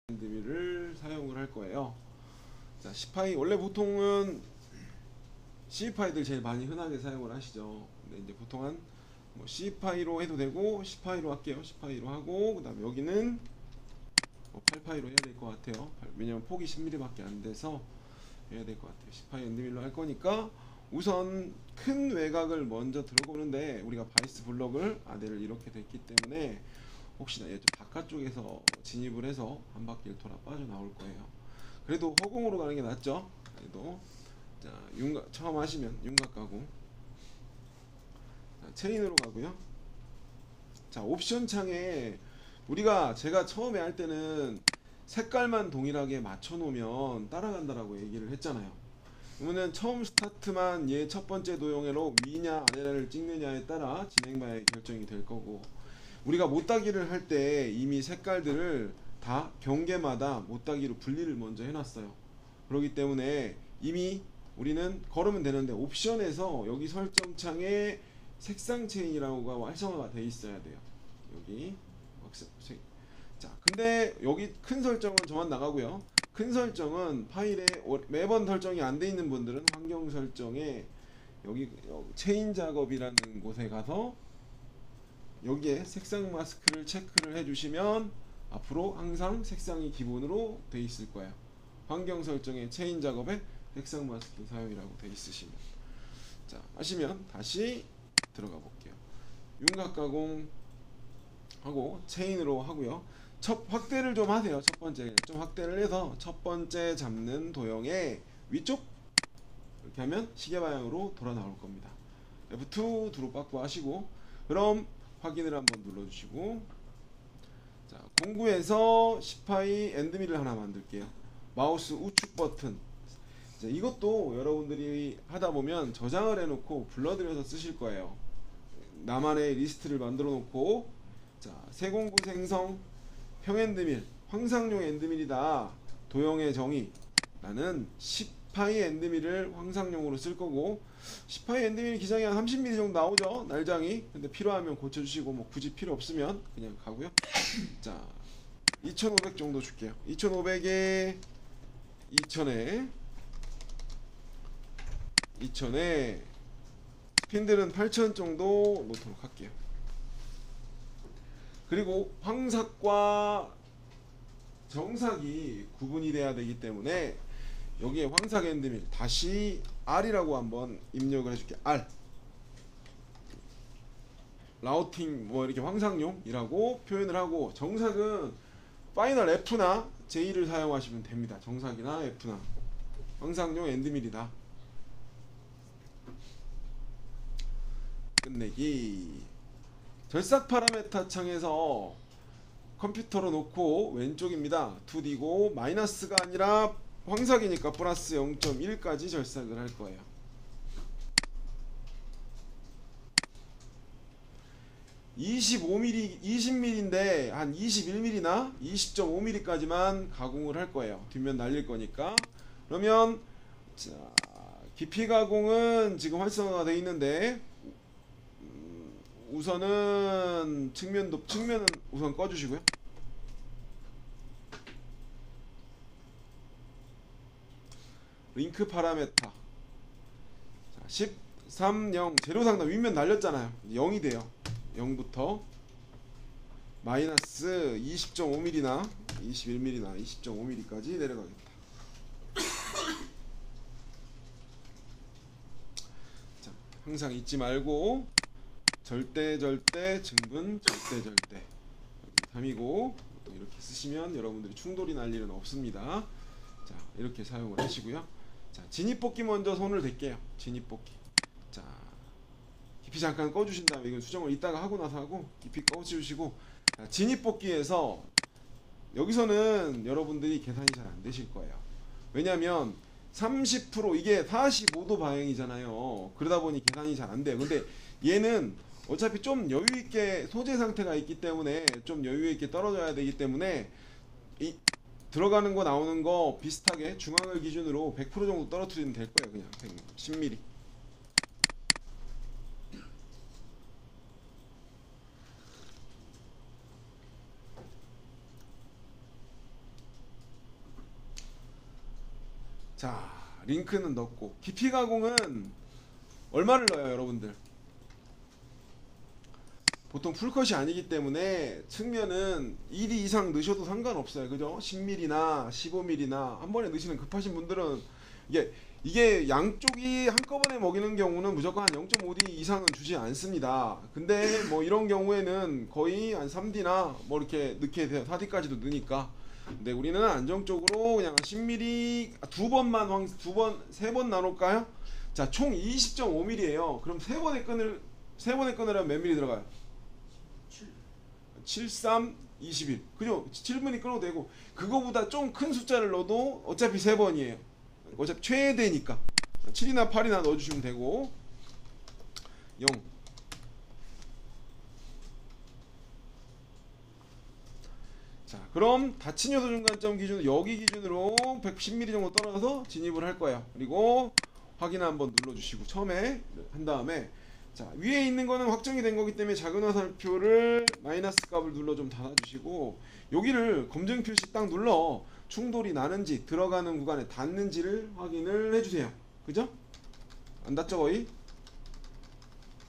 엔드밀을 사용을 할 거예요. 자, C파이 원래 보통은 C파이들 제일 많이 흔하게 사용을 하시죠. 근데 이제 보통 한뭐 C파이로 해도 되고 C파이로 할게요. C파이로 하고 그다음에 여기는 8파이로 해야 될 것 같아요. 왜냐면 폭이 10mm밖에 안 돼서 해야 될 것 같아요. C파이 엔드밀로 할 거니까 우선 큰 외곽을 먼저 들어보는데 우리가 바이스 블럭을 아대를 이렇게 됐기 때문에 혹시나 바깥쪽에서 진입을 해서 한 바퀴를 돌아 빠져나올 거예요. 그래도 허공으로 가는 게 낫죠. 그래도 자, 윤곽 처음 하시면 윤곽 가고 자, 체인으로 가고요. 자, 옵션 창에 제가 처음에 할 때는 색깔만 동일하게 맞춰 놓으면 따라간다라고 얘기를 했잖아요. 그러면 처음 스타트만 얘 첫 번째 도형으로 위냐 아래를 찍느냐에 따라 진행 방향이 결정이 될 거고, 우리가 못따기를 할 때 이미 색깔들을 다 경계마다 못따기로 분리를 먼저 해놨어요. 그렇기 때문에 이미 우리는 걸으면 되는데 옵션에서 여기 설정창에 색상 체인이라고가 활성화가 돼 있어야 돼요. 여기 자, 근데 여기 큰 설정은 저만 나가고요. 큰 설정은 파일에 매번 설정이 안 돼 있는 분들은 환경 설정에 여기 체인 작업이라는 곳에 가서 여기에 색상 마스크를 체크를 해주시면 앞으로 항상 색상이 기본으로 돼 있을 거예요. 환경 설정에 체인 작업에 색상 마스크 사용이라고 돼 있으시면, 자, 하시면 다시 들어가 볼게요. 윤곽 가공 하고 체인으로 하고요. 첫 확대를 좀 하세요. 첫 번째 좀 확대를 해서 첫 번째 잡는 도형의 위쪽 이렇게 하면 시계 방향으로 돌아 나올 겁니다. F2 두루 빠꾸 하시고 그럼 확인을 한번 눌러주시고, 자, 공구에서 C파이 엔드밀을 하나 만들게요. 마우스 우측 버튼. 자, 이것도 여러분들이 하다 보면 저장을 해놓고 불러들여서 쓰실 거예요. 나만의 리스트를 만들어 놓고, 자, 세공구 생성 평엔드밀 황상용 엔드밀이다. 도형의 정의 나는 C파이 엔드밀을 황상용으로 쓸 거고, C파이 엔드밀 기장이 한 30mm 정도 나오죠, 날장이. 근데 필요하면 고쳐주시고 뭐 굳이 필요 없으면 그냥 가고요. 자, 2500 정도 줄게요. 2500에 2000에 핀들은 8000 정도 놓도록 할게요. 그리고 황삭과 정삭이 구분이 돼야 되기 때문에 여기에 황삭 엔드밀 다시 R이라고 한번 입력을 해줄게요. R 라우팅 뭐 이렇게 황삭용이라고 표현을 하고, 정삭은 파이널 F나 J를 사용하시면 됩니다. 정삭이나 F나 황삭용 엔드밀이다. 끝내기. 절삭 파라메타 창에서 컴퓨터로 놓고 왼쪽입니다. 2D고 마이너스가 아니라 황삭이니까 플러스 0.1까지 절삭을 할 거예요. 25mm, 20mm인데 한 21mm나 20.5mm까지만 가공을 할 거예요. 뒷면 날릴 거니까. 그러면 자, 깊이 가공은 지금 활성화가 되어 있는데 우선은 측면은 우선 꺼주시고요. 링크 파라메타 13, 0 제로 상단 윗면 날렸잖아요. 0이 돼요. 0부터 마이너스 20.5mm나 21mm나 20.5mm까지 내려가겠다. 자, 항상 잊지 말고 절대 증분 절대 3이고 또 이렇게 쓰시면 여러분들이 충돌이 날 일은 없습니다. 자, 이렇게 사용을 하시고요. 자, 진입뽑기 먼저 손을 댈게요. 진입뽑기. 자, 깊이 잠깐 꺼주신 다음에 이건 수정을 이따가 하고 나서 하고 깊이 꺼주시고, 자, 진입뽑기에서 여기서는 여러분들이 계산이 잘 안 되실 거예요. 왜냐면 30% 이게 45도 방향이잖아요. 그러다 보니 계산이 잘 안 돼요. 근데 얘는 어차피 좀 여유있게 소재 상태가 있기 때문에 좀 여유있게 떨어져야 되기 때문에 이 들어가는 거 나오는 거 비슷하게 중앙을 기준으로 100% 정도 떨어뜨리면 될 거예요. 그냥 10mm. 자, 링크는 넣고 깊이 가공은 얼마를 넣어요, 여러분들? 보통 풀컷이 아니기 때문에 측면은 1mm 이상 넣으셔도 상관없어요. 그죠? 10mm나 15mm나 한 번에 넣으시는 급하신 분들은 이게 양쪽이 한꺼번에 먹이는 경우는 무조건 한 0.5D 이상은 주지 않습니다. 근데 뭐 이런 경우에는 거의 한 3D나 뭐 이렇게 넣게 돼요. 4D까지도 넣으니까. 근데 우리는 안정적으로 그냥 10mm 세 번 나눌까요? 자, 총 20.5mm예요. 그럼 세 번에 끊으려면 몇 mm 들어가요? 7, 3, 21. 그죠? 7분이 끊어도 되고, 그거보다 좀 큰 숫자를 넣어도 어차피 세 번이에요. 어차피 최대니까 7이나 8이나 넣어주시면 되고 0. 자, 그럼 닫힌 요소 중간점 기준 여기 기준으로 110mm 정도 떨어져서 진입을 할 거예요. 그리고 확인 한번 눌러주시고 처음에 한 다음에 자, 위에 있는 거는 확정이 된 거기 때문에 작은 화살표를 마이너스 값을 눌러 좀 닫아주시고 여기를 검증 표시 딱 눌러 충돌이 나는지 들어가는 구간에 닿는지를 확인을 해주세요. 그죠? 안 닿죠 거의?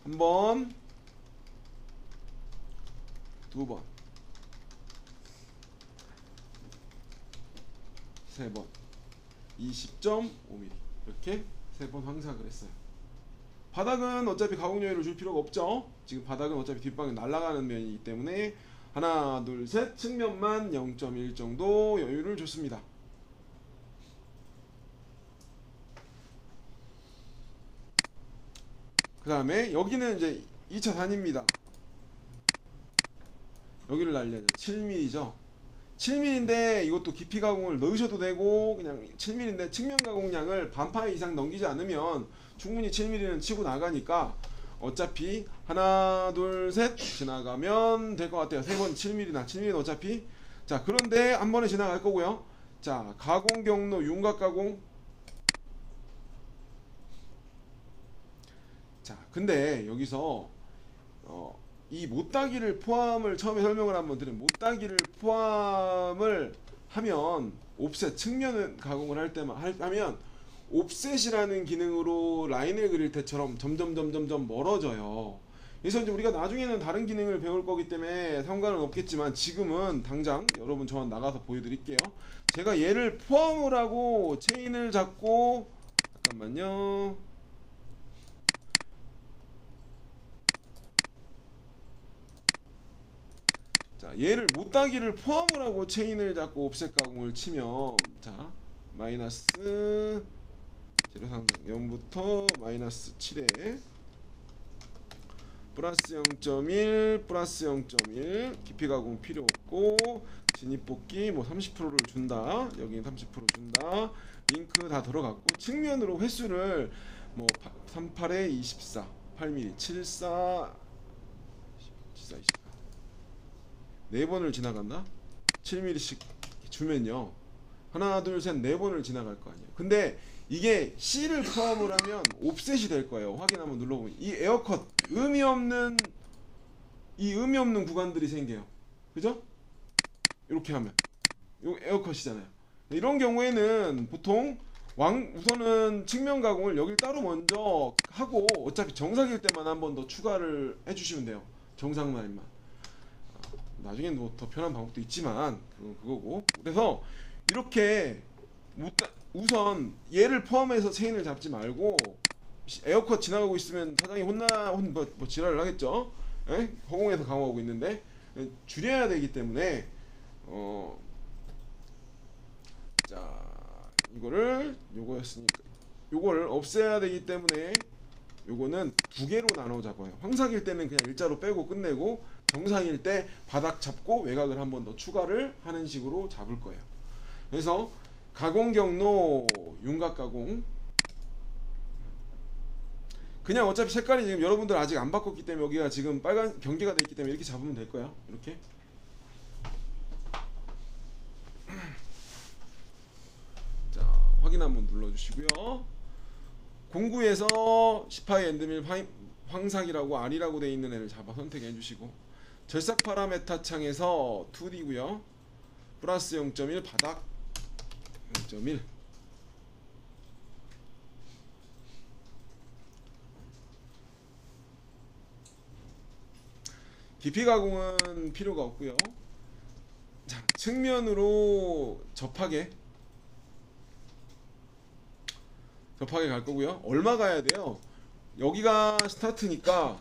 한 번, 두 번, 세 번, 20.5mm 이렇게 세 번 황삭을 했어요. 바닥은 어차피 가공 여유를 줄 필요가 없죠. 지금 바닥은 어차피 뒷방에 날아가는 면이기 때문에 하나, 둘, 셋 측면만 0.1 정도 여유를 줬습니다. 그 다음에 여기는 이제 2차 단입니다. 여기를 날려야 돼요. 7mm죠. 7mm인데 이것도 깊이 가공을 넣으셔도 되고 그냥 7mm인데 측면 가공량을 반파 이상 넘기지 않으면 충분히 7mm는 치고 나가니까 어차피 하나 둘 셋 지나가면 될 것 같아요. 세 번 7mm나 7mm는 어차피 자 그런데 한 번에 지나갈 거고요. 자 가공 경로 윤곽 가공 자 근데 여기서 이 못따기를 포함을 처음에 설명을 한번 드리면 못따기를 포함을 하면 옵셋 측면을 가공을 할 때만 하면 옵셋이라는 기능으로 라인을 그릴 때처럼 점점 멀어져요. 그래서 이제 우리가 나중에는 다른 기능을 배울 거기 때문에 상관은 없겠지만 지금은 당장 여러분 저한 나가서 보여드릴게요. 제가 얘를 포함을 하고 체인을 잡고 잠깐만요. 자, 얘를 못따기를 포함을 하고 체인을 잡고 옵셋 가공을 치면 자 마이너스 재료상당 0부터 마이너스 7에 플러스 0.1 플러스 0.1 깊이 가공 필요 없고 진입 뽑기 뭐 30%를 준다. 여기는 30% 준다. 링크 다 들어갔고 측면으로 횟수를 뭐 38에 24 8mm 74 24 24 4번을 지나갔나? 7mm씩 주면요 하나 둘 셋 4번을 지나갈 거 아니에요. 근데 이게 C를 포함을 하면 옵셋이 될 거예요. 확인 한번 눌러보면 이 에어컷 의미 없는 구간들이 생겨요. 그죠? 이렇게 하면 이 에어컷이잖아요. 이런 경우에는 보통 우선은 측면 가공을 여길 따로 먼저 하고 어차피 정상일 때만 한 번 더 추가를 해주시면 돼요. 정상 라인만. 나중엔 뭐 더 편한 방법도 있지만 그거고. 그래서 이렇게 우선 얘를 포함해서 체인을 잡지 말고 에어컷 지나가고 있으면 사장이 뭐 지랄을 하겠죠. 에? 허공에서 강화하고 있는데 줄여야 되기 때문에 자 이거를 요거였으니까 요거를 없애야 되기 때문에 요거는 두 개로 나눠 잡아요. 황삭일 때는 그냥 일자로 빼고 끝내고 정상일 때 바닥 잡고 외곽을 한 번 더 추가를 하는 식으로 잡을 거예요. 그래서 가공 경로 윤곽 가공 그냥 어차피 색깔이 지금 여러분들 아직 안 바꿨기 때문에 여기가 지금 빨간 경계가 돼 있기 때문에 이렇게 잡으면 될 거예요. 이렇게 자 확인 한번 눌러주시고요. 공구에서 10파이 엔드밀 황삭이라고 R이라고 돼 있는 애를 잡아 선택해 주시고 절삭 파라메타 창에서 2D고요. 플러스 0.1 바닥 0.1 깊이 가공은 필요가 없고요. 자, 측면으로 접하게 갈 거고요. 얼마 가야 돼요? 여기가 스타트니까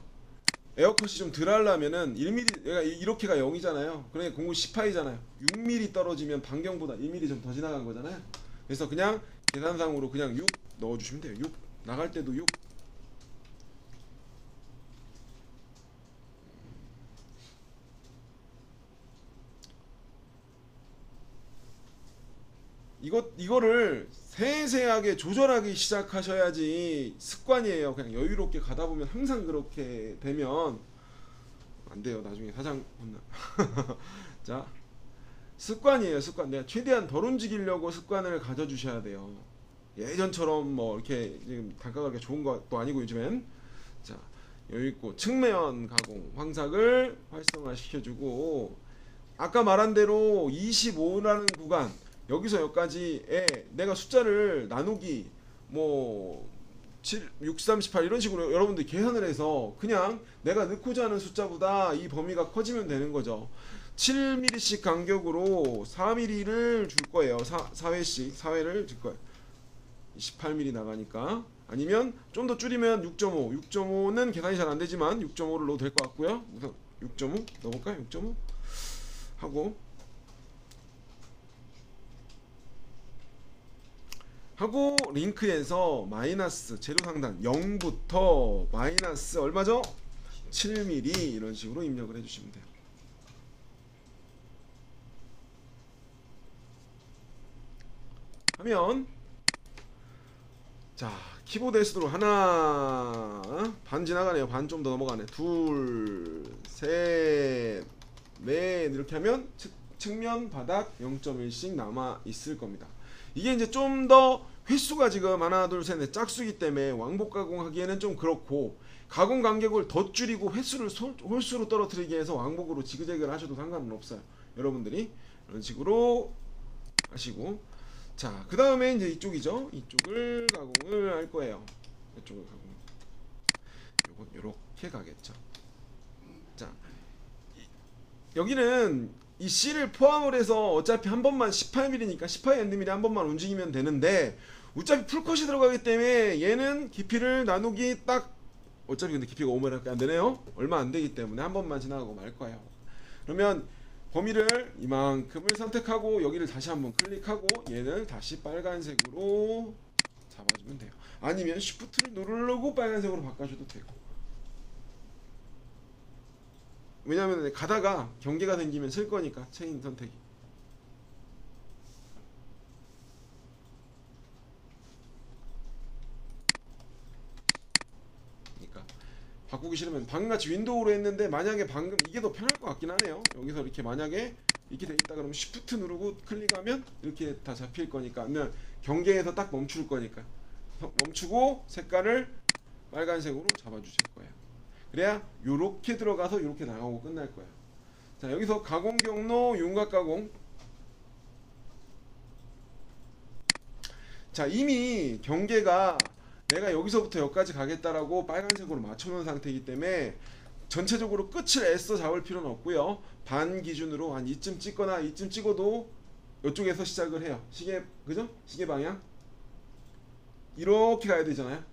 에어컷이 좀 덜 하려면은 1mm, 얘가 이렇게가 0이잖아요. 그러니까 공구 10파이잖아요. 6mm 떨어지면 반경보다 1mm 좀 더 지나간 거잖아요. 그래서 그냥 계산상으로 그냥 6 넣어주시면 돼요. 6 나갈 때도 6. 이거를 세세하게 조절하기 시작하셔야지 습관이에요. 그냥 여유롭게 가다 보면 항상 그렇게 되면 안 돼요. 나중에 사장 혼나. 자, 습관이에요. 습관. 내가 최대한 덜 움직이려고 습관을 가져주셔야 돼요. 예전처럼 뭐 이렇게 지금 단가가 그렇게 좋은 것도 아니고 요즘엔. 자, 여유 있고 측면 가공 황삭을 활성화 시켜주고 아까 말한 대로 25라는 구간 여기서 여기까지에 내가 숫자를 나누기 뭐 7, 6, 38 이런 식으로 여러분들이 계산을 해서 그냥 내가 넣고자 하는 숫자보다 이 범위가 커지면 되는 거죠. 7mm씩 간격으로 4mm를 줄 거예요. 4회씩 4회를 줄 거예요. 18mm 나가니까. 아니면 좀 더 줄이면 6.5. 6.5는 계산이 잘 안 되지만 6.5를 넣어도 될 것 같고요. 우선 6.5 넣어볼까요? 6.5 하고 링크에서 마이너스 재료 상단 0부터 마이너스 얼마죠? 7mm 이런 식으로 입력을 해주시면 돼요. 하면 자 키보드 S도로 하나 반 지나가네요. 반 좀 더 넘어가네. 둘, 셋, 넷 이렇게 하면 측면 바닥 0.1씩 남아 있을 겁니다. 이게 이제 좀 더 횟수가 지금 하나 둘 셋 넷 짝수기 때문에 왕복 가공하기에는 좀 그렇고 가공 간격을 더 줄이고 횟수를 홀수로 떨어뜨리기 위해서 왕복으로 지그재그를 하셔도 상관은 없어요. 여러분들이 이런 식으로 하시고 자 그 다음에 이제 이쪽이죠. 이쪽을 가공을 할 거예요. 이쪽을 가공 요건 요렇게 가겠죠. 자 여기는 이 C를 포함을 해서 어차피 한 번만 18mm니까 18mm 한 번만 움직이면 되는데 어차피 풀컷이 들어가기 때문에 얘는 깊이를 나누기 딱 어차피 근데 깊이가 5mm밖에 안 되네요. 얼마 안 되기 때문에 한 번만 지나가고 말 거예요. 그러면 범위를 이만큼을 선택하고 여기를 다시 한번 클릭하고 얘는 다시 빨간색으로 잡아주면 돼요. 아니면 Shift를 누르고 빨간색으로 바꿔줘도 되고. 왜냐면 가다가 경계가 생기면 쓸 거니까 체인 선택이. 그러니까 바꾸기 싫으면 방금같이 윈도우로 했는데 만약에 방금 이게 더 편할 것 같긴 하네요. 여기서 이렇게 만약에 이렇게 돼 있다 그러면 Shift 누르고 클릭하면 이렇게 다 잡힐 거니까 아니면 경계에서 딱 멈출 거니까 멈추고 색깔을 빨간색으로 잡아주실 거예요. 그래야 요렇게 들어가서 요렇게 나가고 끝날 거예요. 자 여기서 가공 경로 윤곽 가공. 자 이미 경계가 내가 여기서부터 여기까지 가겠다라고 빨간색으로 맞춰놓은 상태이기 때문에 전체적으로 끝을 애써 잡을 필요는 없고요. 반 기준으로 한 이쯤 찍거나 이쯤 찍어도 이쪽에서 시작을 해요. 시계 그죠? 시계 방향 이렇게 가야 되잖아요.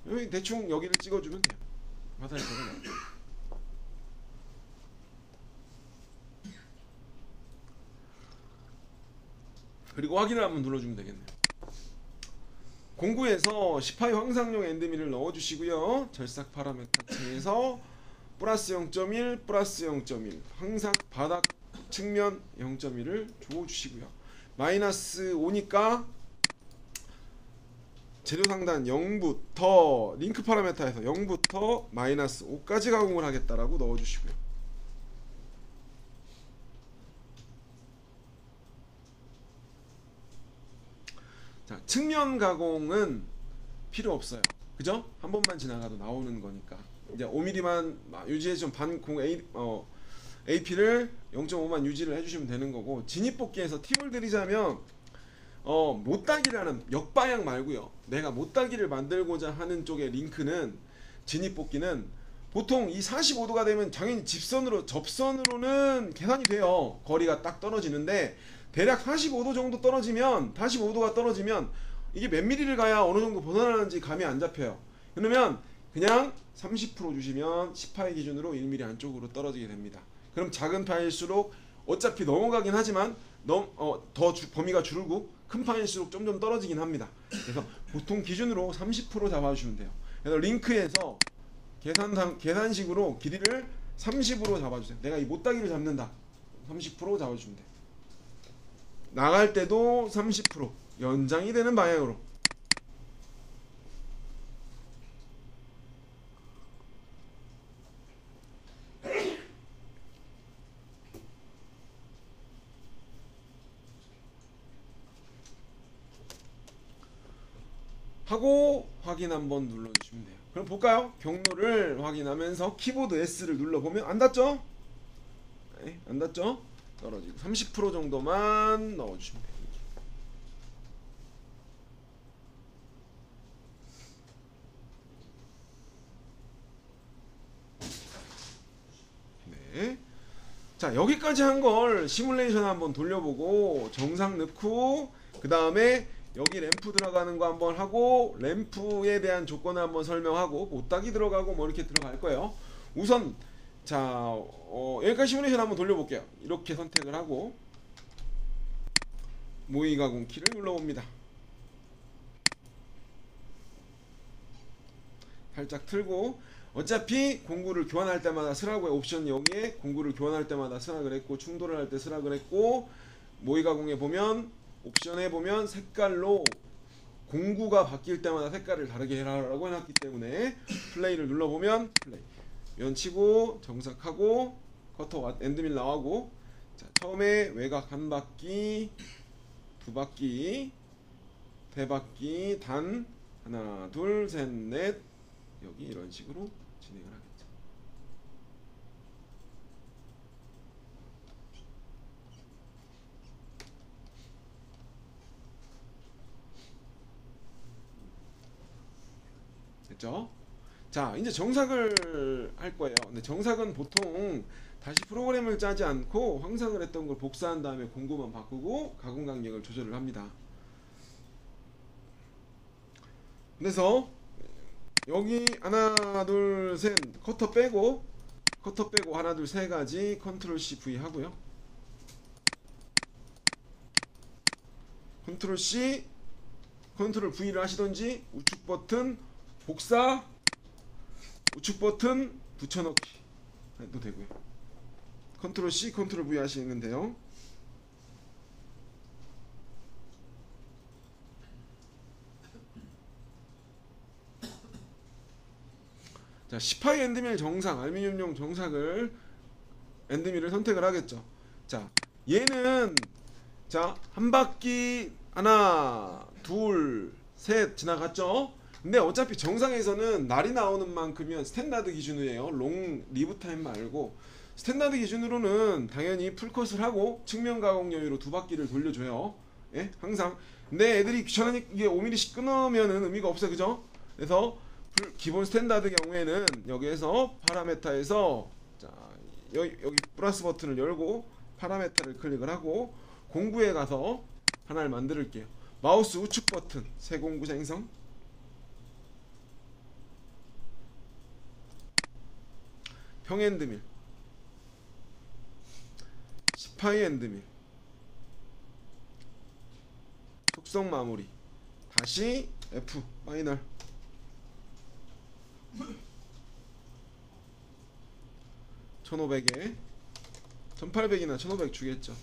여기 대충 여기를 찍어주면 돼요. 화살이 적어놔. 그리고 확인을 한번 눌러주면 되겠네요. 공구에서 18 황상용 엔드밀을 넣어주시고요. 절삭 파라메타 창에서 플러스 0.1 플러스 0.1 황삭 바닥 측면 0.1을 줘주시고요. 마이너스 5니까 재료 상단 0부터 링크 파라메타에서 0부터 마이너스 5까지 가공을 하겠다라고 넣어주시고요. 자, 측면 가공은 필요 없어요. 그죠? 한 번만 지나가도 나오는 거니까. 이제 5mm만 유지해 좀 반공 AP를 0.5만 유지를 해주시면 되는 거고 진입뽑기에서 팁을 드리자면 못따기라는 역방향 말고요. 내가 못따기를 만들고자 하는 쪽의 링크는 진입뽑기는 보통 이 45도가 되면 당연히 접선으로는 계산이 돼요. 거리가 딱 떨어지는데 대략 45도 정도 떨어지면 45도가 떨어지면 이게 몇 미리를 가야 어느 정도 벗어나는지 감이 안 잡혀요. 그러면 그냥 30% 주시면 10파이 기준으로 1mm 안쪽으로 떨어지게 됩니다. 그럼 작은 파일수록 어차피 넘어가긴 하지만 범위가 줄고 큰 파일수록 점점 떨어지긴 합니다. 그래서 보통 기준으로 30% 잡아주시면 돼요. 그래서 링크에서 계산식으로 길이를 30으로 잡아주세요. 내가 이 못따기를 잡는다. 30% 잡아주시면 돼요. 나갈 때도 30% 연장이 되는 방향으로. 하고 확인 한번 눌러주시면 돼요. 그럼 볼까요? 경로를 확인하면서 키보드 S를 눌러보면 안 닿죠? 네, 안 닿죠? 떨어지고 30% 정도만 넣어주시면 돼요. 네. 자, 여기까지 한 걸 시뮬레이션 한번 돌려보고 정상 넣고 그 다음에 여기 램프 들어가는 거 한번 하고 램프에 대한 조건을 한번 설명하고 못따기 들어가고 뭐 이렇게 들어갈 거예요. 우선 자 여기까지 시뮬레이션 한번 돌려볼게요. 이렇게 선택을 하고 모의 가공 키를 눌러봅니다. 살짝 틀고 어차피 공구를 교환할 때마다 쓰라고요. 옵션 여기에 공구를 교환할 때마다 쓰라 그랬고 충돌을 할 때 쓰라 그랬고 모의 가공에 보면 옵션에 보면 색깔로 공구가 바뀔 때마다 색깔을 다르게 해라라고 해놨기 때문에 플레이를 눌러보면 플레이 면치고 정삭하고 커터 엔드밀 나오고 자, 처음에 외곽 한 바퀴 두 바퀴 대 바퀴 단 하나 둘 셋 넷 여기 이런 식으로 진행을 하겠죠. 됐죠? 자, 이제 정삭을 할 거예요. 근데 정삭은 보통 다시 프로그램을 짜지 않고 황상을 했던 걸 복사한 다음에 공구만 바꾸고 가공 간격을 조절을 합니다. 그래서 여기 하나 둘 셋 커터 빼고 하나 둘 세 가지 컨트롤 C V 하고요. 컨트롤 C 컨트롤 V를 하시던지 우측 버튼 복사 우측 버튼 붙여넣기 해도 되고요. 컨트롤 C 컨트롤 V 하시는데요. 자, 10파이 엔드밀 정삭 알루미늄용 정삭을 엔드밀을 선택을 하겠죠. 자, 얘는 자, 한 바퀴 하나 둘 셋 지나갔죠. 근데 어차피 정상에서는 날이 나오는 만큼이면 스탠다드 기준이에요. 롱 리브 타임 말고 스탠다드 기준으로는 당연히 풀컷을 하고 측면 가공 여유로 두 바퀴를 돌려줘요. 예? 항상. 근데 애들이 귀찮으니까 이게 5mm씩 끊으면은 의미가 없어요. 그죠? 그래서 기본 스탠다드 경우에는 여기에서 파라메타에서 자, 여기 플러스 버튼을 열고 파라메타를 클릭을 하고 공구에 가서 하나를 만들게요. 마우스 우측 버튼 새 공구 생성 평엔드밀 10파이 엔드밀 속성 마무리 다시 F 파이널 1500에 1800이나 1500 주겠죠.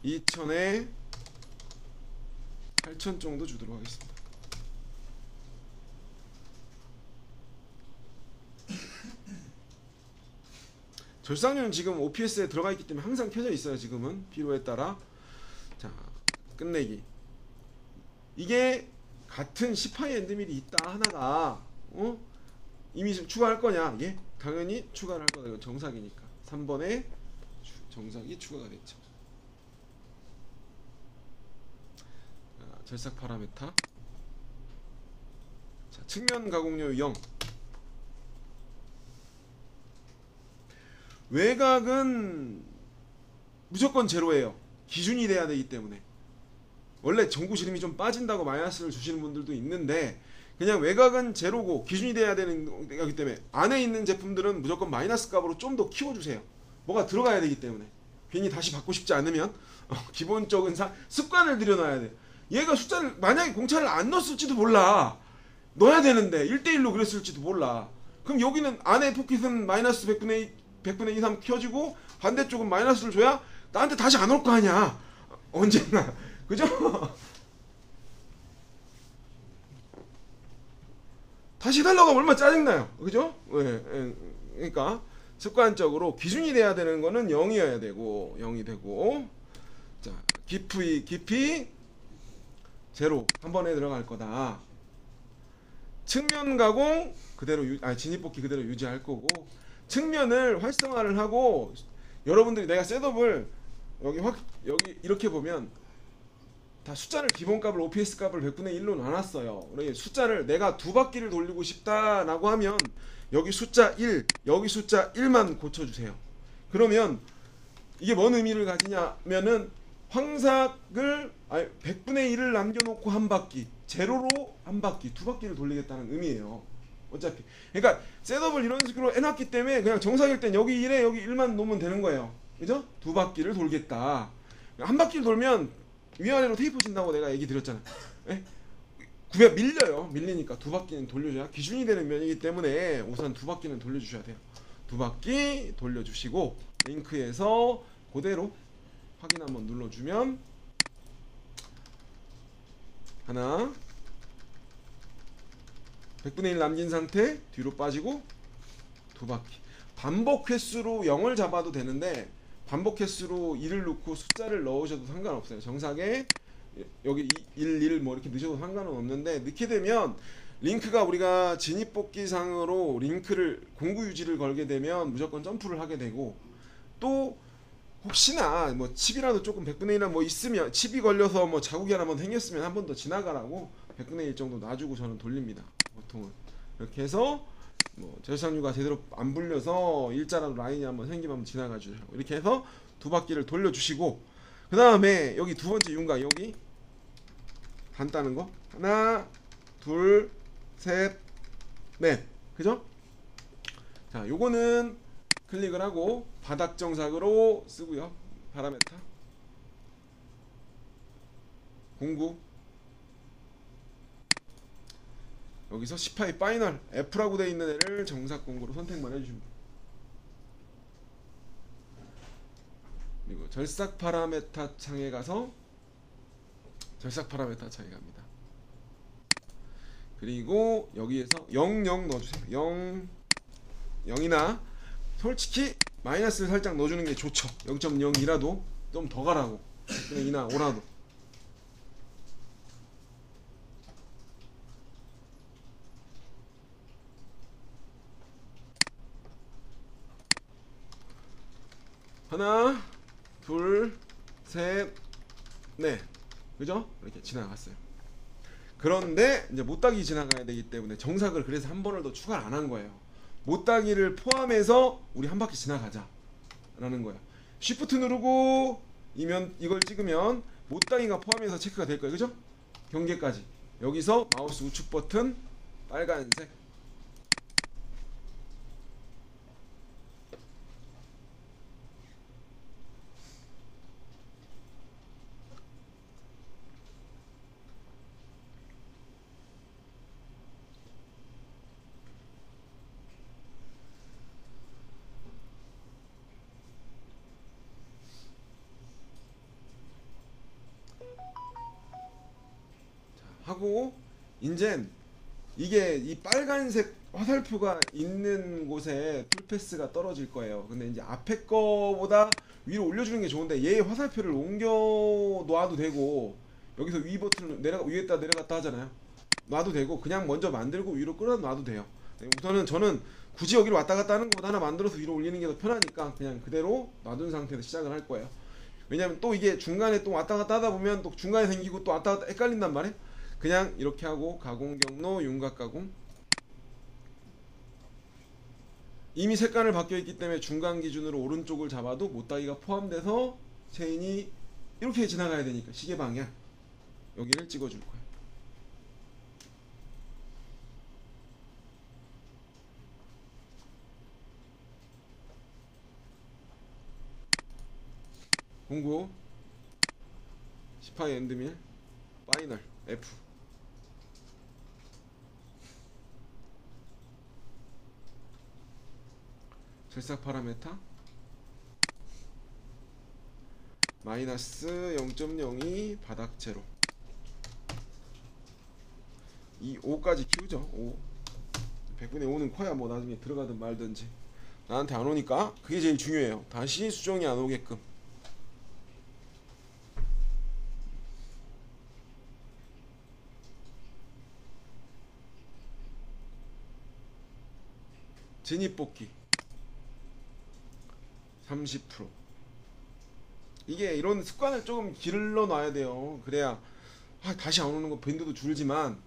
2000에 8000 정도 주도록 하겠습니다. 절삭용은 지금 OPS에 들어가 있기 때문에 항상 켜져 있어요. 지금은 필요에 따라. 자, 끝내기. 이게 같은 10파이 엔드밀이 있다 하나가 이미 추가할 거냐? 예, 당연히 추가를 할 거다. 이건 정삭이니까 3번에 정삭이 추가가 됐죠. 자, 절삭 파라메타. 자, 측면 가공률 0. 외곽은 무조건 제로예요. 기준이 돼야 되기 때문에. 원래 전구 지름이 좀 빠진다고 마이너스를 주시는 분들도 있는데 그냥 외곽은 제로고 기준이 돼야 되는 거기 때문에 안에 있는 제품들은 무조건 마이너스 값으로 좀 더 키워주세요. 뭐가 들어가야 되기 때문에. 괜히 다시 받고 싶지 않으면 기본적인 습관을 들여놔야 돼. 얘가 숫자를 만약에 공차를 안 넣었을지도 몰라. 넣어야 되는데 1대1로 그랬을지도 몰라. 그럼 여기는 안에 포켓은 마이너스 100분의 2, 3 켜지고 반대쪽은 마이너스를 줘야 나한테 다시 안 올 거 아니야. 언제나. 그죠? 다시 해달라고 하면 얼마나 짜증나요. 그죠? 예. 그러니까 습관적으로 기준이 돼야 되는 거는 0이어야 되고 0이 되고 자 깊이 제로 한 번에 들어갈 거다. 측면 가공 그대로 진입복귀 그대로 유지할 거고 측면을 활성화를 하고 여러분들이 내가 셋업을 여기 이렇게 보면 다 숫자를 기본값을 OPS 값을 100분의 1로 나눴어요. 그러니 숫자를 내가 두 바퀴를 돌리고 싶다라고 하면 여기 숫자 1, 여기 숫자 1만 고쳐주세요. 그러면 이게 뭔 의미를 가지냐면은 황삭을 100분의 1을 남겨놓고 한 바퀴, 제로로 한 바퀴, 두 바퀴를 돌리겠다는 의미예요. 어차피. 그러니까 셋업을 이런 식으로 해놨기 때문에 그냥 정상일 땐 여기 1에 여기 1만 놓으면 되는 거예요. 그죠? 두 바퀴를 돌겠다. 한 바퀴를 돌면 위아래로 테이프 친다고 내가 얘기 드렸잖아. 예? 구배 밀려요. 밀리니까 두 바퀴는 돌려줘야 기준이 되는 면이기 때문에 우선 두 바퀴는 돌려주셔야 돼요. 두 바퀴 돌려주시고 링크에서 그대로 확인 한번 눌러주면 하나 100분의 1 남긴 상태 뒤로 빠지고 두 바퀴 반복 횟수로 0을 잡아도 되는데 반복 횟수로 1을 넣고 숫자를 넣으셔도 상관없어요. 정상에 여기 1 뭐 이렇게 넣으셔도 상관은 없는데 넣게 되면 링크가 우리가 진입복귀상으로 링크를 공구 유지를 걸게 되면 무조건 점프를 하게 되고 또 혹시나 뭐 칩이라도 조금 100분의 1이나 뭐 있으면 칩이 걸려서 뭐 자국이 하나 생겼으면 한 번 더 지나가라고 100분의 1 정도 놔주고 저는 돌립니다. 보통은 이렇게 해서 뭐 제작류가 제대로 안 불려서 일자라도 라인이 한번 생기면 한번 지나가 주세요. 이렇게 해서 두 바퀴를 돌려주시고 그 다음에 여기 두 번째 윤곽 여기 간다는 거 하나 둘 셋 넷 그죠? 자 요거는 클릭을 하고 바닥 정삭으로 쓰고요. 파라메타 공구 여기서 시파이 파이널 F라고 되어 있는 애를 정삭 공구로 선택만 해주시면 돼요. 그리고 절삭 파라메타 창에 가서 절삭 파라메타 창에 갑니다. 그리고 여기에서 0 넣어주세요. 0이나 솔직히 마이너스를 살짝 넣어주는 게 좋죠. 0.02라도 좀 더 가라고. 그냥 2나 5라도. 하나, 둘, 셋, 넷. 그죠? 이렇게 지나갔어요. 그런데 이제 못따기 지나가야 되기 때문에 정삭을 그래서 한 번을 더 추가를 안 한 거예요. 못따기를 포함해서 우리 한 바퀴 지나가자 라는 거예요. 쉬프트 누르고 이걸 찍으면 못따기가 포함해서 체크가 될 거예요. 그죠? 경계까지. 여기서 마우스 우측 버튼 빨간색 하고 이젠 이게 이 빨간색 화살표가 있는 곳에 풀패스가 떨어질 거예요. 근데 이제 앞에 거보다 위로 올려주는 게 좋은데 얘 화살표를 옮겨 놔도 되고 여기서 위 버튼을 위에다 내려갔다 하잖아요. 놔도 되고 그냥 먼저 만들고 위로 끌어 놔도 돼요. 우선은 저는 굳이 여기로 왔다 갔다 하는 것보다 하나 만들어서 위로 올리는 게 더 편하니까 그냥 그대로 놔둔 상태에서 시작을 할 거예요. 왜냐면 또 이게 중간에 또 왔다 갔다 하다 보면 또 중간에 생기고 또 왔다 갔다 헷갈린단 말이에요. 그냥 이렇게 하고 가공 경로 윤곽 가공 이미 색깔을 바뀌어 있기 때문에 중간 기준으로 오른쪽을 잡아도 못다기가 포함돼서 체인이 이렇게 지나가야 되니까 시계 방향 여기를 찍어줄 거예요. 공구 18 엔드밀 파이널 F 절삭 파라메타 마이너스 0.02 바닥 제로 이 5까지 키우죠. 5 100분의 5는 커야 뭐 나중에 들어가든 말든지 나한테 안 오니까 그게 제일 중요해요. 다시 수정이 안 오게끔. 진입 뽑기 30%. 이게 이런 습관을 조금 길러 놔야 돼요. 그래야 다시 안 오는 거 밴드도 줄지만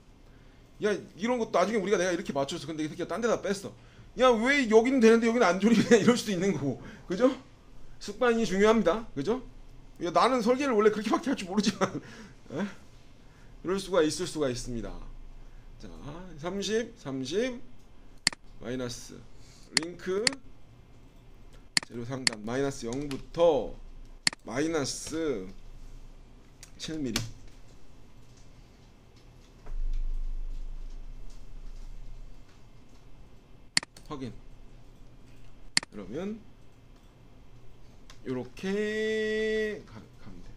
야 이런 것도 나중에 우리가 내가 이렇게 맞췄어. 근데 이 새끼가 딴 데다 뺐어. 야 왜 여기는 되는데 여기는 안 조리 그냥 이럴 수도 있는 거고. 그죠? 습관이 중요합니다. 그죠? 야, 나는 설계를 원래 그렇게밖에 할 줄 모르지만 에? 이럴 수가 있을 수가 있습니다. 자 30 마이너스 링크 재료 상단 마이너스 0부터 마이너스 7mm 확인. 그러면 요렇게 가면 돼요.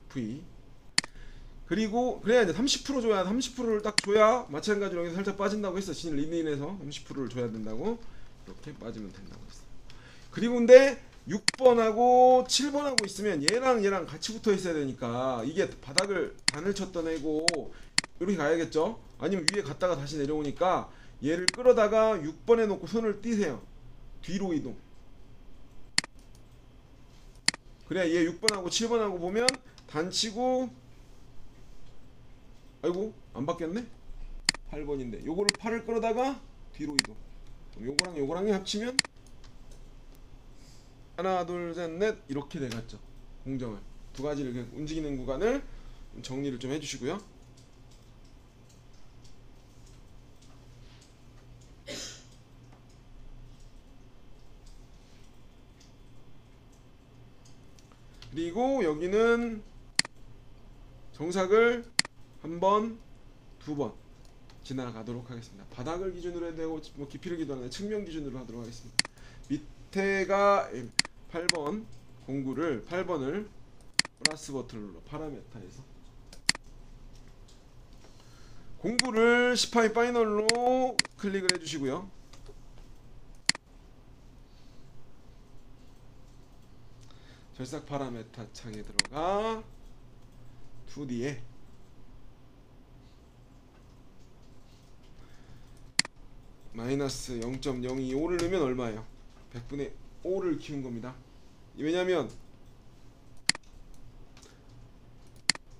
V 그리고 그래야 이제 30% 줘야 30%를 딱 줘야 마찬가지로 여기서 살짝 빠진다고 했어. 진 리니인에서 30%를 줘야 된다고 이렇게 빠지면 된다고 했어. 그리고 근데 6번하고 7번하고 있으면 얘랑 같이 붙어 있어야 되니까 이게 바닥을 단을 쳤던 애고 이렇게 가야겠죠. 아니면 위에 갔다가 다시 내려오니까 얘를 끌어다가 6번에 놓고 손을 띄세요. 뒤로 이동. 그래야 얘 6번하고 7번하고 보면 단치고 아이고 안 바뀌었네. 8번인데 요거를 8을 끌어다가 뒤로 이동. 요거랑 요거랑 합치면 하나 둘 셋 넷 이렇게 돼갔죠. 공정을 두 가지를 움직이는 구간을 정리를 좀 해주시고요. 그리고 여기는 정삭을 한 번, 두 번 지나가도록 하겠습니다. 바닥을 기준으로 해야 되고 뭐 깊이를 기준으로 측면 기준으로 하도록 하겠습니다. 밑에가 8번 공구를 8번을 플러스 버튼으로 파라메타에서 공구를 18 파이널로 클릭을 해주시고요. 절삭 파라메타 창에 들어가 2D에 마이너스 0.025를 넣으면 얼마예요? 100분의 5를 키운 겁니다. 왜냐면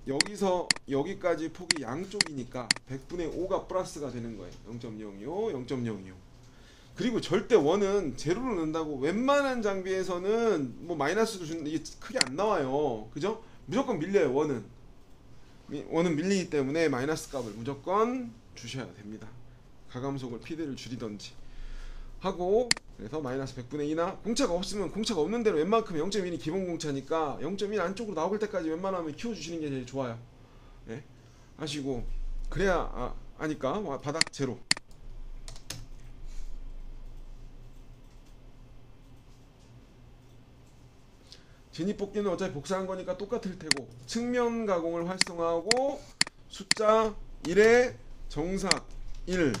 여기서 여기까지 폭이 양쪽이니까 100분의 5가 플러스가 되는 거예요. 0.025, 0.025. 그리고 절대 원은 제로로 넣는다고 웬만한 장비에서는 뭐 마이너스도 주는데 이게 크게 안 나와요. 그죠? 무조건 밀려요. 원은 밀리기 때문에 마이너스 값을 무조건 주셔야 됩니다. 가감속을 피드를 줄이던지 하고 그래서 마이너스 100분의 2나 공차가 없으면 공차가 없는 대로 웬만큼 0.1이 기본 공차니까 0.1 안쪽으로 나올 때까지 웬만하면 키워주시는 게 제일 좋아요. 예? 하시고 그래야 아니까 바닥 제로 진입 뽑기는 어차피 복사한 거니까 똑같을 테고 측면 가공을 활성화하고 숫자 1에 정삭 1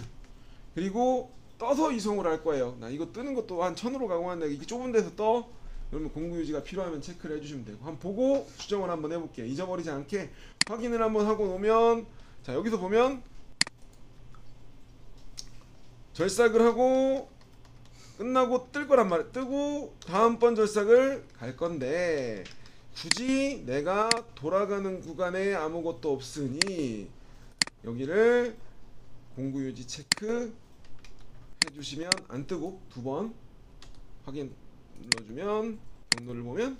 그리고 떠서 이송을 할 거예요. 나 이거 뜨는 것도 한 1000으로 가공하는데 이게 좁은 데서 떠 그러면 공구 유지가 필요하면 체크를 해주시면 되고 한번 보고 수정을 한번 해볼게요. 잊어버리지 않게 확인을 한번 하고 놓으면 자 여기서 보면 절삭을 하고 끝나고 뜰 거란 말이야. 뜨고 다음번 절삭을 갈 건데 굳이 내가 돌아가는 구간에 아무것도 없으니 여기를 공구 유지 체크 해주시면 안 뜨고 두 번 확인 눌러주면 경로를 보면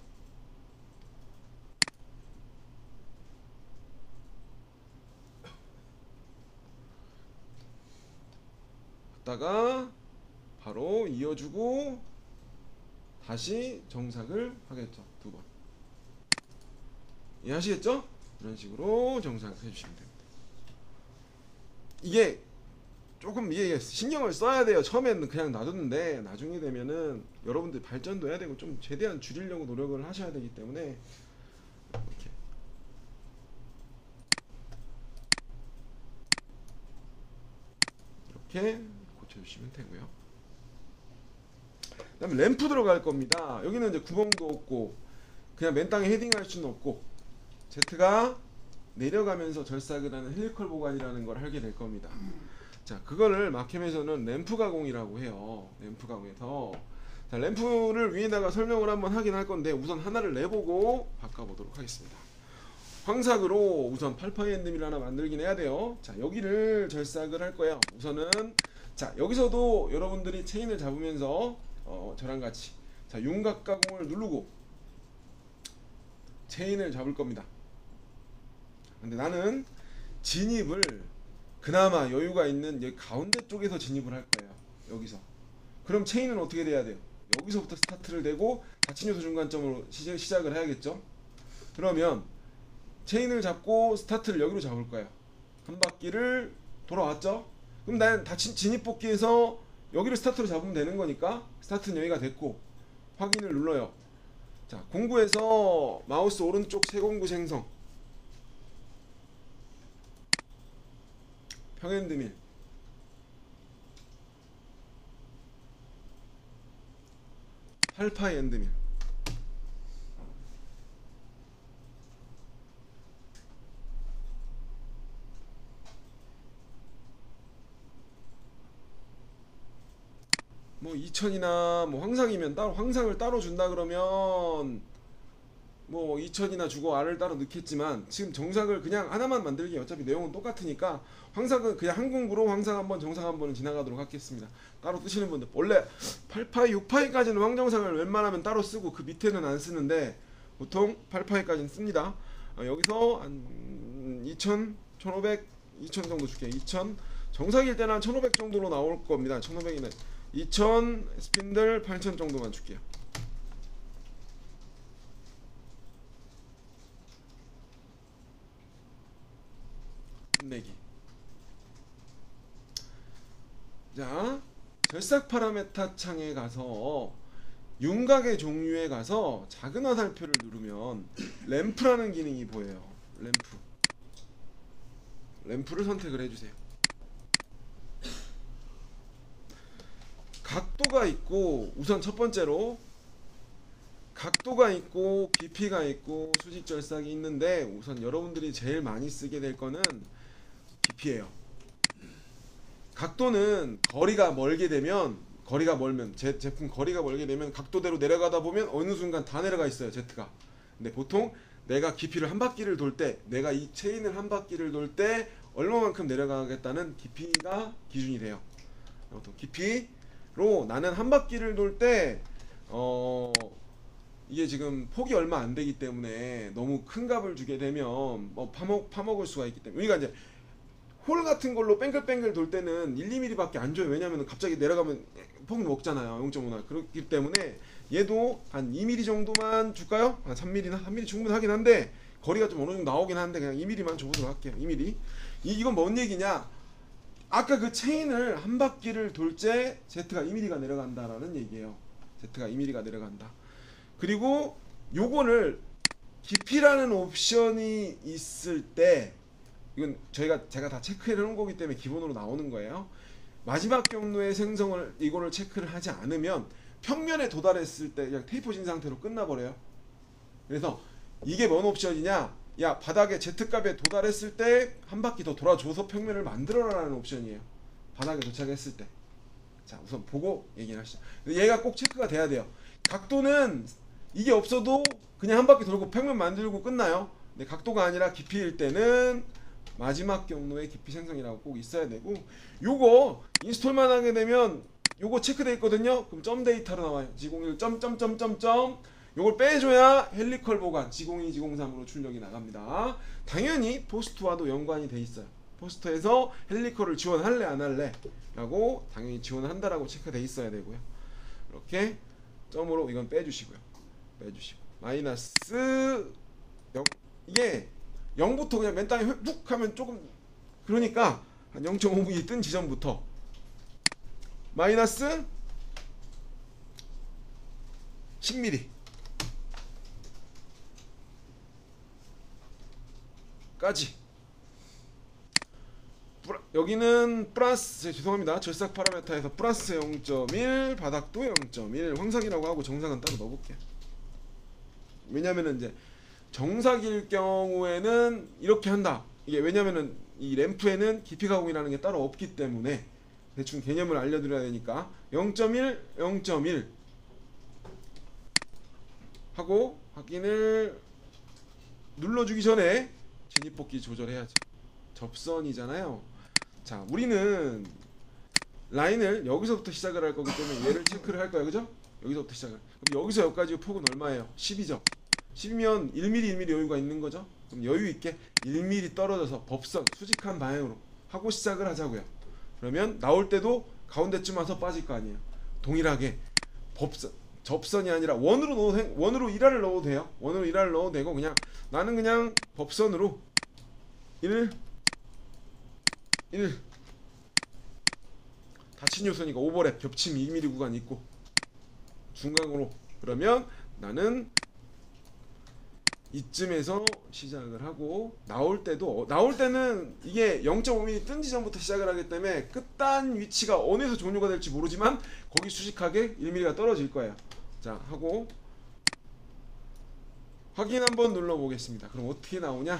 갔다가 바로 이어주고 다시 정삭을 하겠죠. 두 번. 이해하시겠죠? 이런 식으로 정삭을 해주시면 됩니다. 이게 조금 이게 신경을 써야 돼요. 처음에는 그냥 놔뒀는데 나중에 되면은 여러분들 발전도 해야 되고 좀 최대한 줄이려고 노력을 하셔야 되기 때문에 이렇게 고쳐주시면 되고요. 그 다음에 램프 들어갈 겁니다. 여기는 이제 구멍도 없고 그냥 맨 땅에 헤딩할 수는 없고 Z가 내려가면서 절삭을 하는 헬리컬 보관이라는 걸 하게 될 겁니다. 자, 그거를 마캠에서는 램프 가공이라고 해요. 램프 가공에서 자, 램프를 위에다가 설명을 한번 하긴 할 건데 우선 하나를 내보고 바꿔보도록 하겠습니다. 황삭으로 우선 8파이엔드밀 하나 만들긴 해야 돼요. 자, 여기를 절삭을 할 거예요. 우선은 자, 여기서도 여러분들이 체인을 잡으면서 저랑 같이 자, 윤곽 가공을 누르고 체인을 잡을 겁니다. 근데 나는 진입을 그나마 여유가 있는 여기 가운데 쪽에서 진입을 할 거예요. 여기서. 그럼 체인은 어떻게 돼야 돼요? 여기서부터 스타트를 대고 닫힌 요소 중간점으로 시작을 해야겠죠? 그러면 체인을 잡고 스타트를 여기로 잡을 거예요. 한 바퀴를 돌아왔죠? 그럼 난 닫힌 진입복귀에서 여기를 스타트로 잡으면 되는 거니까 스타트는 여기가 됐고 확인을 눌러요. 자, 공구에서 마우스 오른쪽 세공구 생성 평엔드밀 팔파이 엔드밀 뭐 2000이나 뭐 황상이면 따로 황상을 따로 준다 그러면 뭐 2000이나 주고 R을 따로 넣겠지만 지금 정삭을 그냥 하나만 만들기 어차피 내용은 똑같으니까 황상은 그냥 한 공구로 황상 한번 정상 한번은 지나가도록 하겠습니다. 따로 뜨시는 분들 원래 8파이 6파이까지는 황정상을 웬만하면 따로 쓰고 그 밑에는 안 쓰는데 보통 8파이까지는 씁니다. 여기서 한 2000, 1500, 2000 정도 줄게요. 2000 정상일 때는 한 1500 정도로 나올 겁니다. 1500이면 2000 스핀들 8000 정도만 줄게요. 내기. 자, 절삭 파라메타 창에 가서 윤곽의 종류에 가서 작은 화살표를 누르면 램프라는 기능이 보여요. 램프를 선택을 해주세요. 각도가 있고 우선 첫 번째로 각도가 있고 깊이가 있고 수직 절삭이 있는데 우선 여러분들이 제일 많이 쓰게 될 거는 깊이에요. 각도는 거리가 멀면 제품 거리가 멀게 되면 각도대로 내려가다 보면 어느 순간 다 내려가 있어요. Z가. 근데 보통 내가 깊이를 한 바퀴를 돌 때 내가 이 체인을 한 바퀴를 돌 때 얼마만큼 내려가겠다는 깊이가 기준이 돼요. 보통 깊이로 나는 한 바퀴를 돌 때 이게 지금 폭이 얼마 안 되기 때문에 너무 큰 값을 주게 되면 뭐 파먹을 수가 있기 때문에 우리가 이제 홀 같은 걸로 뺑글뺑글 돌 때는 1, 2mm 밖에 안 줘요. 왜냐면 갑자기 내려가면 폭 먹잖아요. 0.5나. 그렇기 때문에 얘도 한 2mm 정도만 줄까요? 한 3mm나? 3mm 충분하긴 한데 거리가 좀 어느 정도 나오긴 한데 그냥 2mm만 줘보도록 할게요. 2mm. 이건 뭔 얘기냐? 아까 그 체인을 한 바퀴를 돌 때 Z가 2mm가 내려간다라는 얘기예요. Z가 2mm가 내려간다. 그리고 요거를 깊이라는 옵션이 있을 때 이건 제가 다 체크해 놓은 거기 때문에 기본으로 나오는 거예요. 마지막 경로의 생성을 이거를 체크를 하지 않으면 평면에 도달했을 때 그냥 테이퍼진 상태로 끝나버려요. 그래서 이게 뭔 옵션이냐? 야, 바닥에 Z값에 도달했을 때 한 바퀴 더 돌아줘서 평면을 만들어라라는 옵션이에요. 바닥에 도착했을 때. 자, 우선 보고 얘기를 하시죠. 얘가 꼭 체크가 돼야 돼요. 각도는 이게 없어도 그냥 한 바퀴 돌고 평면 만들고 끝나요. 근데 각도가 아니라 깊이일 때는 마지막 경로의 깊이 생성이라고 꼭 있어야 되고, 요거 인스톨만 하게 되면 요거 체크돼 있거든요. 그럼 점 데이터로 나와요. G01 점점점점점. 요걸 빼줘야 헬리컬 보관 G02, G03으로 출력이 나갑니다. 당연히 포스트와도 연관이 돼 있어요. 포스트에서 헬리컬을 지원할래 안 할래 라고 당연히 지원한다라고 체크돼 있어야 되고요. 이렇게 점으로 이건 빼주시고요. 빼주시고 마이너스 0, 이게 0부터 그냥 맨 땅에 훅 하면 조금 그러니까 한 0.5mm 뜬 지점부터 마이너스 10mm 까지. 여기는 플러스, 죄송합니다, 절삭 파라메타에서 플러스 0.1, 바닥도 0.1, 황삭이라고 하고 정삭은 따로 넣어볼게요. 왜냐면은 이제 정삭일 경우에는 이렇게 한다. 이게 왜냐면은 이 램프에는 깊이 가공이라는 게 따로 없기 때문에 대충 개념을 알려드려야 되니까 0.1, 0.1 하고 확인을 눌러주기 전에 진입복귀 조절해야죠. 접선이잖아요. 자, 우리는 라인을 여기서부터 시작을 할 거기 때문에 얘를 체크를 할 거예요. 그죠? 여기서부터 시작을. 그럼 여기서 여기까지 폭은 얼마예요? 10이죠. 10이면 1mm 1mm 여유가 있는 거죠. 그럼 여유 있게 1mm 떨어져서 법선 수직한 방향으로 하고 시작을 하자고요. 그러면 나올 때도 가운데쯤 와서 빠질 거 아니에요. 동일하게 법선, 접선이 아니라 원으로 일화를 넣어도 돼요. 원으로 일화를 넣어도 되고, 그냥 나는 그냥 법선으로 1 닫힌 요소니까 오버랩 겹침 2mm 구간 있고 중간으로, 그러면 나는 이쯤에서 시작을 하고, 나올 때는 이게 0.5mm 뜬 지점부터 시작을 하기 때문에 끝단 위치가 어느에서 종료가 될지 모르지만 거기 수직하게 1mm가 떨어질 거예요. 자, 하고 확인 한번 눌러 보겠습니다. 그럼 어떻게 나오냐?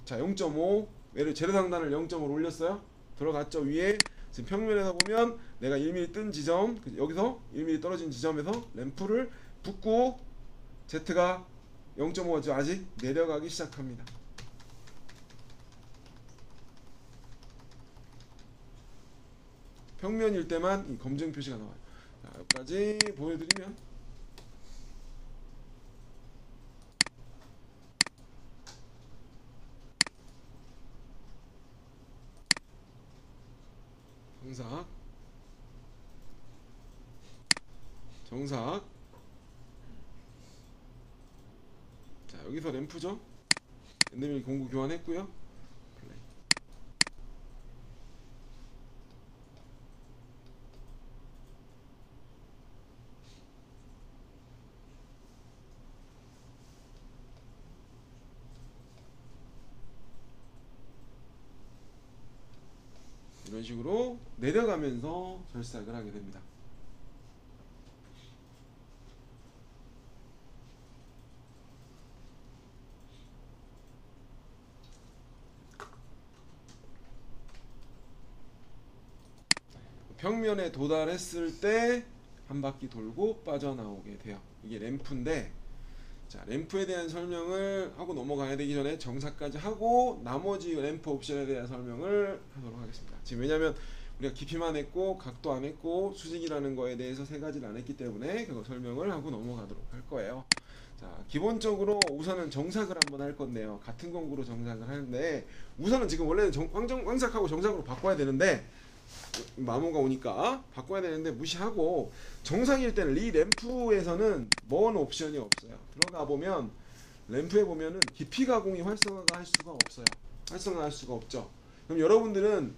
자, 0.5 얘를 재료 상단을 0.5로 올렸어요. 들어갔죠. 위에 지금 평면에서 보면 내가 1mm 뜬 지점, 여기서 1mm 떨어진 지점에서 램프를 붓고 Z가 0.5가 아직 내려가기 시작합니다. 평면일 때만 이 검증 표시가 나와요. 자, 여기까지 보여드리면 정삭. 자, 여기서 램프죠. 엔드밀 공구 교환했고요. 플레이. 이런 식으로 내려가면서 절삭을 하게 됩니다. 평면에 도달했을 때 한 바퀴 돌고 빠져나오게 돼요. 이게 램프인데, 자, 램프에 대한 설명을 하고 넘어가야 되기 전에 정사까지 하고 나머지 램프 옵션에 대한 설명을 하도록 하겠습니다. 지금 왜냐면 우리가 깊이만 했고 각도 안 했고 수직이라는 거에 대해서 세 가지를 안 했기 때문에 그거 설명을 하고 넘어가도록 할 거예요. 자, 기본적으로 우선은 정삭을 한번 할 건데요. 같은 공구로 정삭을 하는데, 우선은 지금 원래는 황삭하고 정삭으로 바꿔야 되는데 마모가 오니까 바꿔야 되는데 무시하고, 정상일 때는 이 램프에서는 뭔 옵션이 없어요. 들어가 보면 램프에 보면은 깊이 가공이 활성화가 할 수가 없어요. 활성화할 수가 없죠. 그럼 여러분들은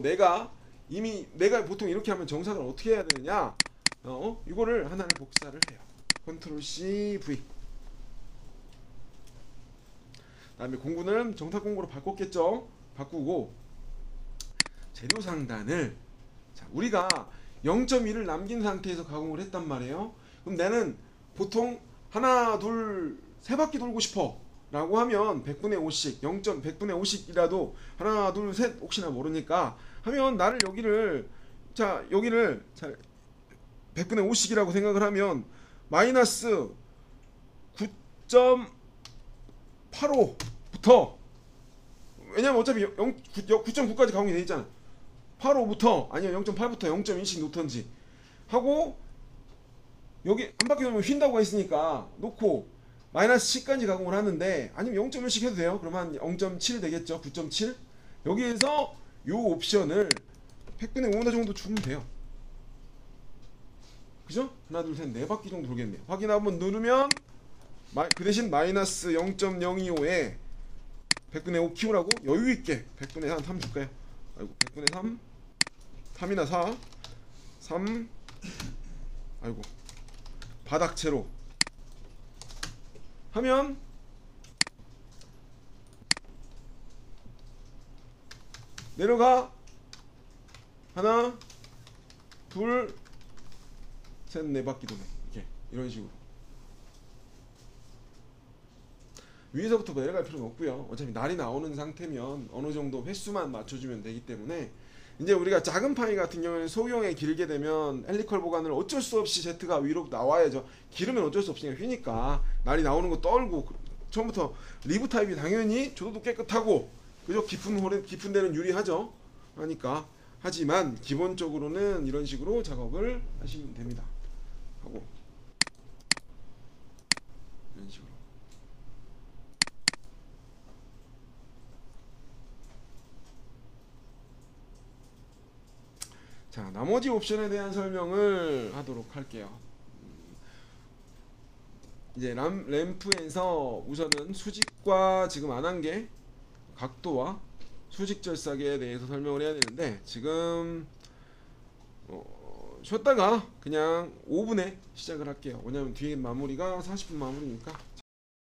내가 보통 이렇게 하면 정삭을 어떻게 해야 되느냐? 이거를 하나를 복사를 해요. 컨트롤 C V. 그다음에 공구는 정삭 공구로 바꿨겠죠. 바꾸고 재료 상단을, 자, 우리가 0.1을 남긴 상태에서 가공을 했단 말이에요. 그럼 나는 보통 하나 둘 세 바퀴 돌고 싶어. 라고 하면 100분의 5씩 100분의 5씩이라도 하나 둘 셋 혹시나 모르니까 하면 나를 여기를 여기를 100분의 5씩이라고 생각을 하면 마이너스 9.85부터, 왜냐면 어차피 9.9까지 가공이 돼 있잖아. 85부터 아니면 0.8부터 0.2씩 놓던지 하고, 여기 한 바퀴 돌면 휜다고 했으니까 놓고 마이너스 10까지 가공을 하는데, 아니면 0.1씩 해도 돼요. 그러면 0.7 되겠죠. 9.7. 여기에서 요 옵션을 100분의 5 정도 주면 돼요. 그죠? 하나 둘 셋 네 바퀴 정도 돌겠네요. 확인 한번 누르면 그 대신 마이너스 0.025에 100분의 5 키우라고 여유있게 100분의 3 줄까요? 아이고 100분의 3 3이나 4 3 아이고 바닥채로 하면 내려가 하나 둘 셋 네 바퀴 도네. 이렇게 이런 식으로 위에서부터 내려갈 필요는 없고요. 어차피 날이 나오는 상태면 어느 정도 횟수만 맞춰주면 되기 때문에, 이제 우리가 작은 파이 같은 경우에는 소형에 길게 되면 헬리컬 보관을 어쩔 수 없이 Z가 위로 나와야죠. 기르면 어쩔 수 없으니까 휘니까 날이 나오는 거 떨고, 처음부터 리브 타입이 당연히 조도도 깨끗하고 그죠? 깊은 데는 유리하죠. 하니까. 하지만 기본적으로는 이런 식으로 작업을 하시면 됩니다. 하고 이런 식으로. 자, 나머지 옵션에 대한 설명을 하도록 할게요. 이제 램프에서 우선은 수직과 지금 안 한 게 각도와 수직 절삭에 대해서 설명을 해야 되는데, 지금 쉬었다가 그냥 5분에 시작을 할게요. 왜냐면 뒤에 마무리가 40분 마무리니까.